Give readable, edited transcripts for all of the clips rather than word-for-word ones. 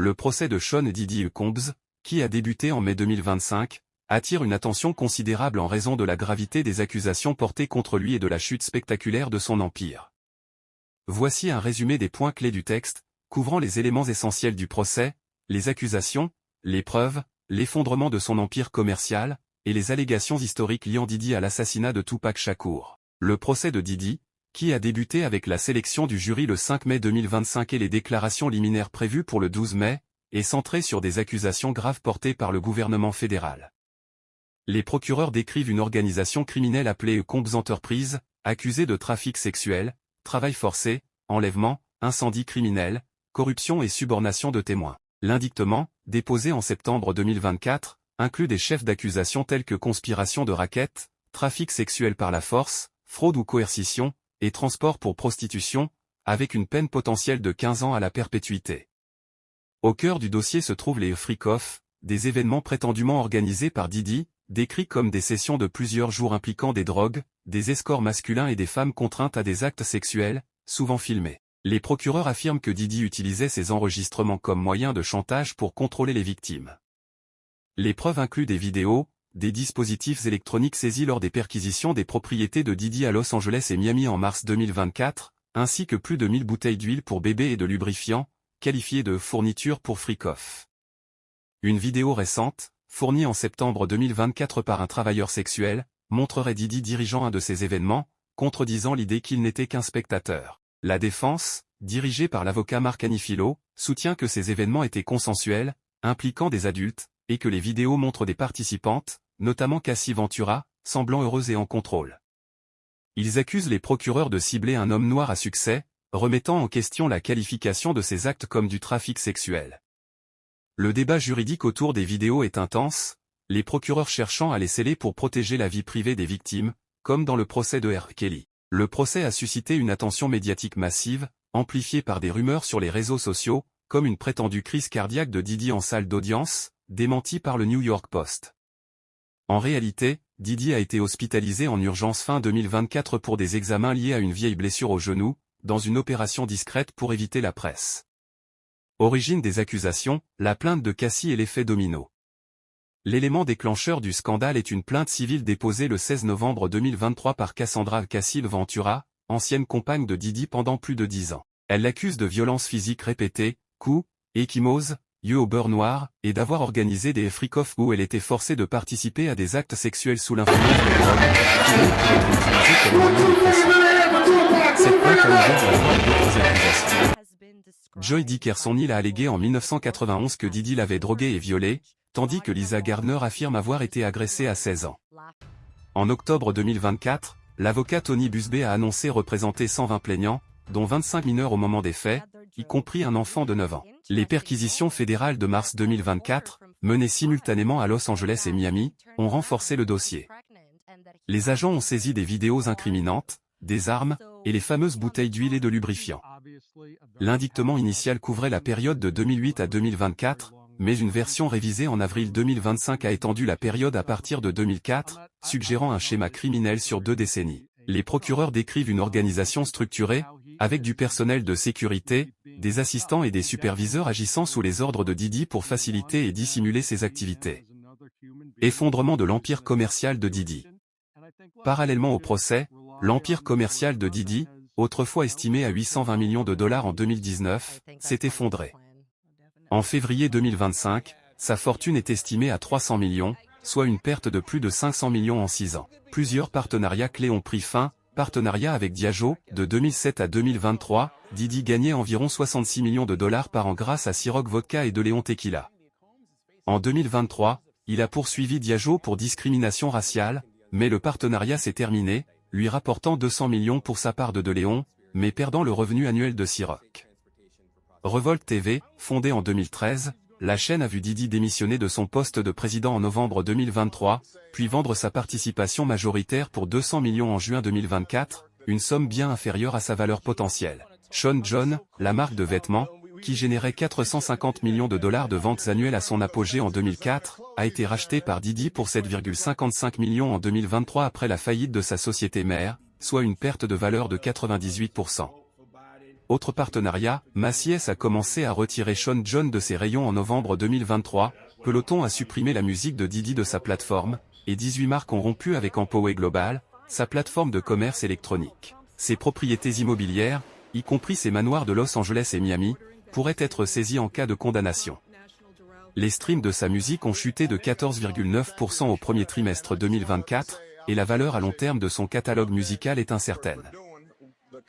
Le procès de Sean Diddy Combs, qui a débuté en mai 2025, attire une attention considérable en raison de la gravité des accusations portées contre lui et de la chute spectaculaire de son empire. Voici un résumé des points clés du texte, couvrant les éléments essentiels du procès, les accusations, les preuves, l'effondrement de son empire commercial, et les allégations historiques liant Diddy à l'assassinat de Tupac Shakur. Le procès de Diddy, qui a débuté avec la sélection du jury le 5 mai 2025 et les déclarations liminaires prévues pour le 12 mai, est centré sur des accusations graves portées par le gouvernement fédéral. Les procureurs décrivent une organisation criminelle appelée Combs Enterprise, accusée de trafic sexuel, travail forcé, enlèvement, incendie criminel, corruption et subornation de témoins. L'indictement, déposé en septembre 2024, inclut des chefs d'accusation tels que conspiration de racket, trafic sexuel par la force, fraude ou coercition, et transport pour prostitution, avec une peine potentielle de 15 ans à la perpétuité. Au cœur du dossier se trouvent les freak-offs, des événements prétendument organisés par Diddy, décrits comme des sessions de plusieurs jours impliquant des drogues, des escorts masculins et des femmes contraintes à des actes sexuels, souvent filmés. Les procureurs affirment que Diddy utilisait ces enregistrements comme moyen de chantage pour contrôler les victimes. Les preuves incluent des vidéos, des dispositifs électroniques saisis lors des perquisitions des propriétés de Diddy à Los Angeles et Miami en mars 2024, ainsi que plus de 1000 bouteilles d'huile pour bébé et de lubrifiants, qualifiées de fournitures pour freak-off. Une vidéo récente, fournie en septembre 2024 par un travailleur sexuel, montrerait Diddy dirigeant un de ces événements, contredisant l'idée qu'il n'était qu'un spectateur. La défense, dirigée par l'avocat Marc Anifilo, soutient que ces événements étaient consensuels, impliquant des adultes, et que les vidéos montrent des participantes, notamment Cassie Ventura, semblant heureuses et en contrôle. Ils accusent les procureurs de cibler un homme noir à succès, remettant en question la qualification de ces actes comme du trafic sexuel. Le débat juridique autour des vidéos est intense, les procureurs cherchant à les sceller pour protéger la vie privée des victimes, comme dans le procès de R. Kelly. Le procès a suscité une attention médiatique massive, amplifiée par des rumeurs sur les réseaux sociaux, comme une prétendue crise cardiaque de Diddy en salle d'audience, démentie par le New York Post. En réalité, Diddy a été hospitalisé en urgence fin 2024 pour des examens liés à une vieille blessure au genou, dans une opération discrète pour éviter la presse. Origine des accusations, la plainte de Cassie et l'effet domino. L'élément déclencheur du scandale est une plainte civile déposée le 16 novembre 2023 par Cassandra Cassie Ventura, ancienne compagne de Diddy pendant plus de 10 ans. Elle l'accuse de violences physiques répétées, coups, échymoses, yeux au beurre noir, et d'avoir organisé des freak-offs où elle était forcée de participer à des actes sexuels sous l'influence de drogue, qui ont été utilisés comme moyen de pression. Cette plainte a ouvert la voie à d'autres accusations. Joy Dickerson-Hill a allégué en 1991 que Diddy l'avait drogué et violé, tandis que Lisa Gardner affirme avoir été agressée à 16 ans. En octobre 2024, l'avocat Tony Buzbee a annoncé représenter 120 plaignants, dont 25 mineurs au moment des faits, y compris un enfant de 9 ans. Les perquisitions fédérales de mars 2024, menées simultanément à Los Angeles et Miami, ont renforcé le dossier. Les agents ont saisi des vidéos incriminantes, des armes, et les fameuses bouteilles d'huile et de lubrifiant. L'indictement initial couvrait la période de 2008 à 2024, mais une version révisée en avril 2025 a étendu la période à partir de 2004, suggérant un schéma criminel sur 2 décennies. Les procureurs décrivent une organisation structurée, avec du personnel de sécurité, des assistants et des superviseurs agissant sous les ordres de Diddy pour faciliter et dissimuler ses activités. Effondrement de l'empire commercial de Diddy. Parallèlement au procès, l'empire commercial de Diddy, autrefois estimé à 820 millions de dollars en 2019, s'est effondré. En février 2025, sa fortune est estimée à 300 millions, soit une perte de plus de 500 millions en 6 ans. Plusieurs partenariats clés ont pris fin. Partenariat avec Diageo, de 2007 à 2023, Diddy gagnait environ 66 millions de dollars par an grâce à Ciroc Vodka et de Léon Tequila. En 2023, il a poursuivi Diageo pour discrimination raciale, mais le partenariat s'est terminé, lui rapportant 200 millions pour sa part de Léon, mais perdant le revenu annuel de Ciroc. Revolt TV, fondée en 2013, la chaîne a vu Diddy démissionner de son poste de président en novembre 2023, puis vendre sa participation majoritaire pour 200 millions en juin 2024, une somme bien inférieure à sa valeur potentielle. Sean John, la marque de vêtements, qui générait 450 millions de dollars de ventes annuelles à son apogée en 2004, a été racheté par Diddy pour 7,55 millions en 2023 après la faillite de sa société mère, soit une perte de valeur de 98%. Autre partenariat, Macy's a commencé à retirer Sean John de ses rayons en novembre 2023, Peloton a supprimé la musique de Didi de sa plateforme, et 18 marques ont rompu avec Empoway Global, sa plateforme de commerce électronique. Ses propriétés immobilières, y compris ses manoirs de Los Angeles et Miami, pourraient être saisies en cas de condamnation. Les streams de sa musique ont chuté de 14,9% au premier trimestre 2024, et la valeur à long terme de son catalogue musical est incertaine.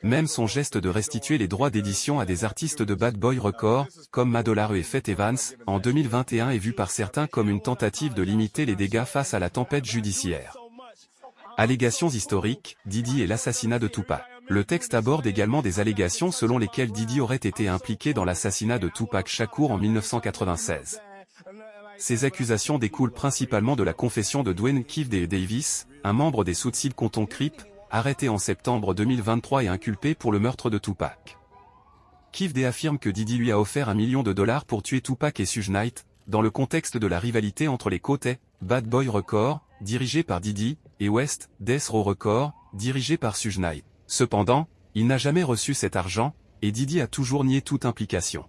Même son geste de restituer les droits d'édition à des artistes de Bad Boy Records, comme Madolare et Faith Evans, en 2021 est vu par certains comme une tentative de limiter les dégâts face à la tempête judiciaire. Allégations historiques, Didi et l'assassinat de Tupac. Le texte aborde également des allégations selon lesquelles Didi aurait été impliqué dans l'assassinat de Tupac Shakur en 1996. Ces accusations découlent principalement de la confession de Dwayne Kifdé Davis, un membre des South Compton Crip, arrêté en septembre 2023 et inculpé pour le meurtre de Tupac. Kifdé affirme que Didi lui a offert $1 million pour tuer Tupac et Suge Knight, dans le contexte de la rivalité entre les côtés, Bad Boy Records, dirigé par Didi, et West, Death Row Records, dirigé par Suge Knight. Cependant, il n'a jamais reçu cet argent, et Didi a toujours nié toute implication.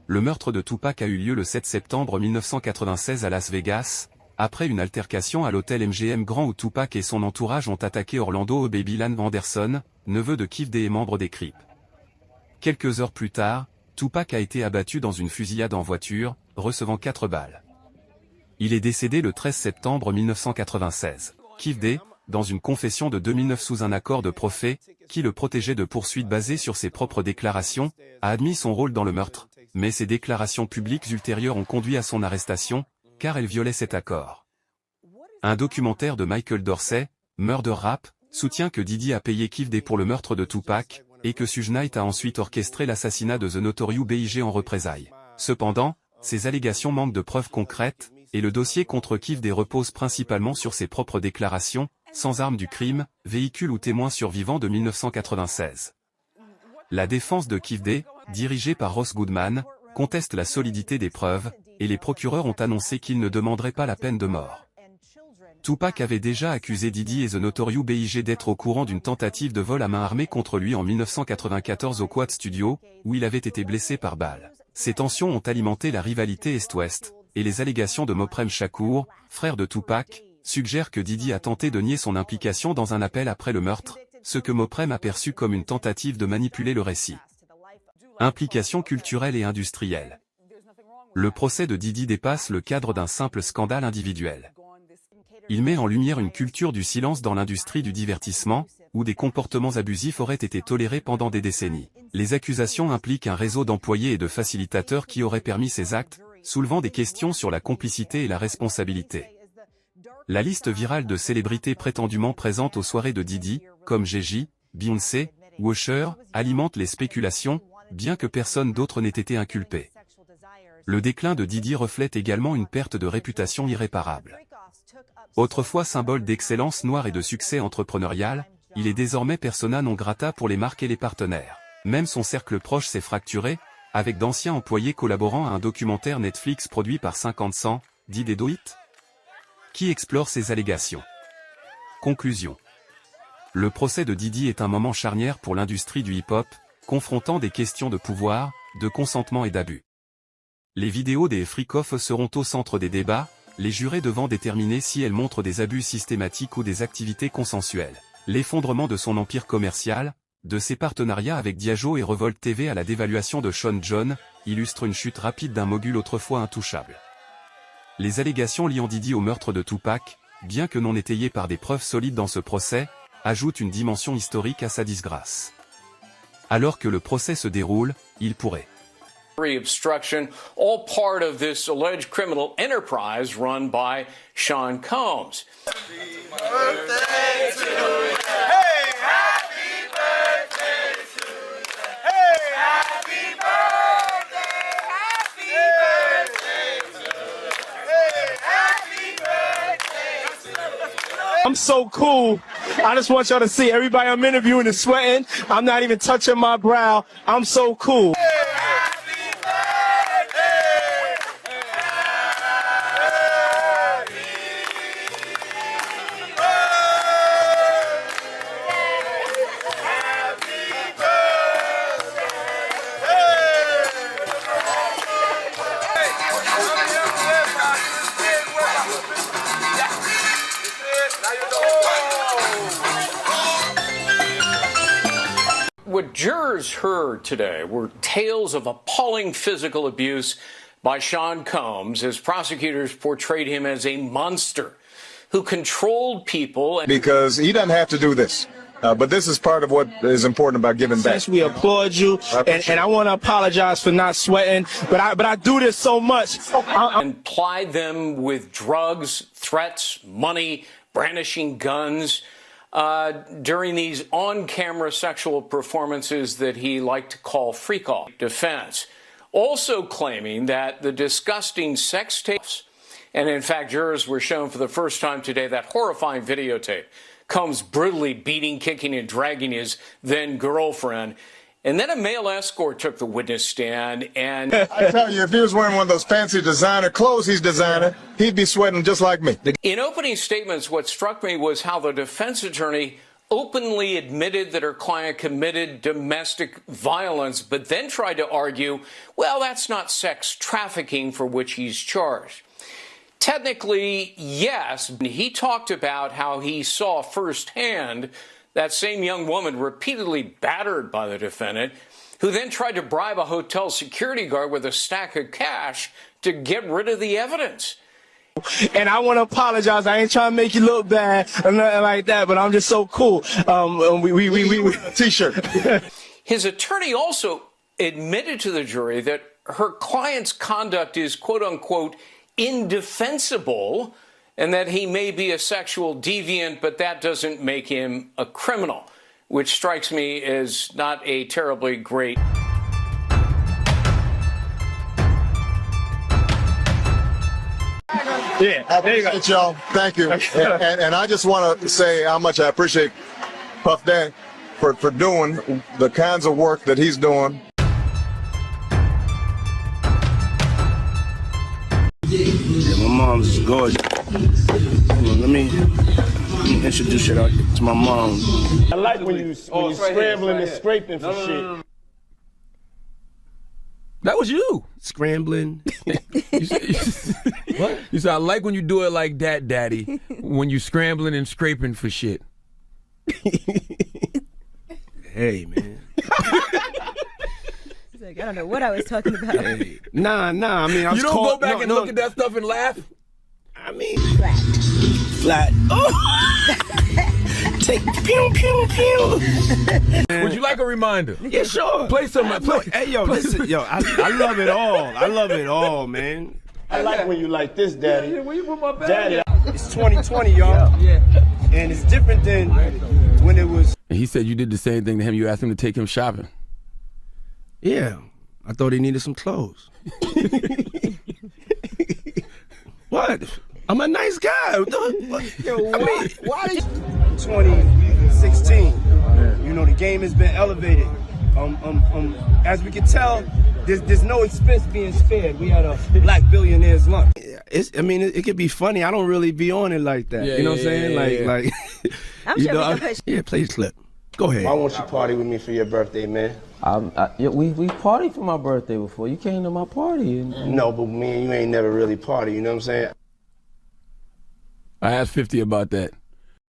Le meurtre de Tupac a eu lieu le 7 septembre 1996 à Las Vegas, après une altercation à l'hôtel MGM Grand où Tupac et son entourage ont attaqué Orlando Babyland Anderson, neveu de Kifdé et membre des Crips. Quelques heures plus tard, Tupac a été abattu dans une fusillade en voiture, recevant 4 balles. Il est décédé le 13 septembre 1996. Kifdé, dans une confession de 2009 sous un accord de procès, qui le protégeait de poursuites basées sur ses propres déclarations, a admis son rôle dans le meurtre, mais ses déclarations publiques ultérieures ont conduit à son arrestation, car elle violait cet accord. Un documentaire de Michael Dorsey, Murder Rap, soutient que Didi a payé Kifdé pour le meurtre de Tupac, et que Suge Knight a ensuite orchestré l'assassinat de The Notorious B.I.G. en représailles. Cependant, ces allégations manquent de preuves concrètes, et le dossier contre Kifdé repose principalement sur ses propres déclarations, sans armes du crime, véhicule ou témoin survivant de 1996. La défense de Kifdé, dirigée par Ross Goodman, conteste la solidité des preuves, et les procureurs ont annoncé qu'ils ne demanderaient pas la peine de mort. Tupac avait déjà accusé Didi et The Notorious B.I.G. d'être au courant d'une tentative de vol à main armée contre lui en 1994 au Quad Studio, où il avait été blessé par balle. Ces tensions ont alimenté la rivalité Est-Ouest, et les allégations de Moprem Shakur, frère de Tupac, suggèrent que Didi a tenté de nier son implication dans un appel après le meurtre, ce que Moprem a perçu comme une tentative de manipuler le récit. Implication culturelle et industrielle. Le procès de Didi dépasse le cadre d'un simple scandale individuel. Il met en lumière une culture du silence dans l'industrie du divertissement, où des comportements abusifs auraient été tolérés pendant des décennies. Les accusations impliquent un réseau d'employés et de facilitateurs qui auraient permis ces actes, soulevant des questions sur la complicité et la responsabilité. La liste virale de célébrités prétendument présentes aux soirées de Didi, comme Jay-Z, Beyoncé, ou Usher, alimente les spéculations, bien que personne d'autre n'ait été inculpé. Le déclin de Didi reflète également une perte de réputation irréparable. Autrefois symbole d'excellence noire et de succès entrepreneurial, il est désormais persona non grata pour les marques et les partenaires. Même son cercle proche s'est fracturé, avec d'anciens employés collaborant à un documentaire Netflix produit par 50 Cent, Did They Do It?, qui explore ces allégations. Conclusion. Le procès de Didi est un moment charnière pour l'industrie du hip-hop, confrontant des questions de pouvoir, de consentement et d'abus. Les vidéos des freak-off seront au centre des débats, les jurés devant déterminer si elles montrent des abus systématiques ou des activités consensuelles. L'effondrement de son empire commercial, de ses partenariats avec Diageo et Revolt TV à la dévaluation de Sean John, illustre une chute rapide d'un mogul autrefois intouchable. Les allégations liant Didi au meurtre de Tupac, bien que non étayées par des preuves solides dans ce procès, ajoutent une dimension historique à sa disgrâce. Alors que le procès se déroule, il pourrait obstruction, all part of this alleged criminal enterprise run by Sean Combs. Happy birthday to you. Hey, happy birthday to you. Hey, happy birthday, happy birthday to you. Hey, happy birthday to you. I'm so cool. I just want y'all to see everybody I'm interviewing is sweating. I'm not even touching my brow. I'm so cool. jurors heard today were tales of appalling physical abuse by Sean Combs as prosecutors portrayed him as a monster who controlled people. Because he doesn't have to do this. But this is part of what is important about giving back. Since we applaud you, and I want to apologize for not sweating, but I do this so much. And plied them with drugs, threats, money, brandishing guns during these on-camera sexual performances that he liked to call freak-off defense. Also claiming that the disgusting sex tapes, and in fact jurors were shown for the first time today that horrifying videotape, Combs brutally beating, kicking, and dragging his then-girlfriend. And then a male escort took the witness stand, and I tell you, if he was wearing one of those fancy designer clothes he's designing, he'd be sweating just like me. In opening statements, what struck me was how the defense attorney openly admitted that her client committed domestic violence, but then tried to argue, well, that's not sex trafficking for which he's charged. Technically, yes. He talked about how he saw firsthand that same young woman repeatedly battered by the defendant, who then tried to bribe a hotel security guard with a stack of cash to get rid of the evidence. And I want to apologize. I ain't trying to make you look bad or nothing like that, but I'm just so cool. T-shirt. His attorney also admitted to the jury that her client's conduct is, quote unquote, indefensible, and that he may be a sexual deviant, but that doesn't make him a criminal, which strikes me as not a terribly great. Yeah, there you go. Y'all. Thank you. And I just want to say how much I appreciate Puff Daddy for doing the kinds of work that he's doing. Yeah, my mom's is gorgeous. Let me introduce you to my mom. I like when you scrambling and scraping for shit. That was you. Scrambling. What? You said, I like when you do it like that, Daddy. When you scrambling and scraping for shit. Hey, man. He's like, I don't know what I was talking about. Hey. Nah. I mean, I was You don't go back and look at that stuff and laugh? I mean, Flat. flat. Oh! Take pew pew pew. Would you like a reminder? Yeah, sure. Play some. Hey, yo, listen, yo, I love it all. I love it all, man. I like when you like this, Daddy. Yeah, where you put my bag? Daddy, it's 2020, y'all. Yeah. And it's different than when it was. And he said you did the same thing to him. You asked him to take him shopping. Yeah, I thought he needed some clothes. What? I'm a nice guy. Why 2016, you know, the game has been elevated. As we can tell, there's no expense being spared. We had a black billionaire's lunch. It could be funny. I don't really be on it like that. Yeah, you know what I'm saying? Like, I'm sure we can push. Yeah, play the clip. Go ahead. Why won't you party with me for your birthday, man? We partied for my birthday before. You came to my party. No, but me and you ain't never really party, you know what I'm saying? I asked 50 about that.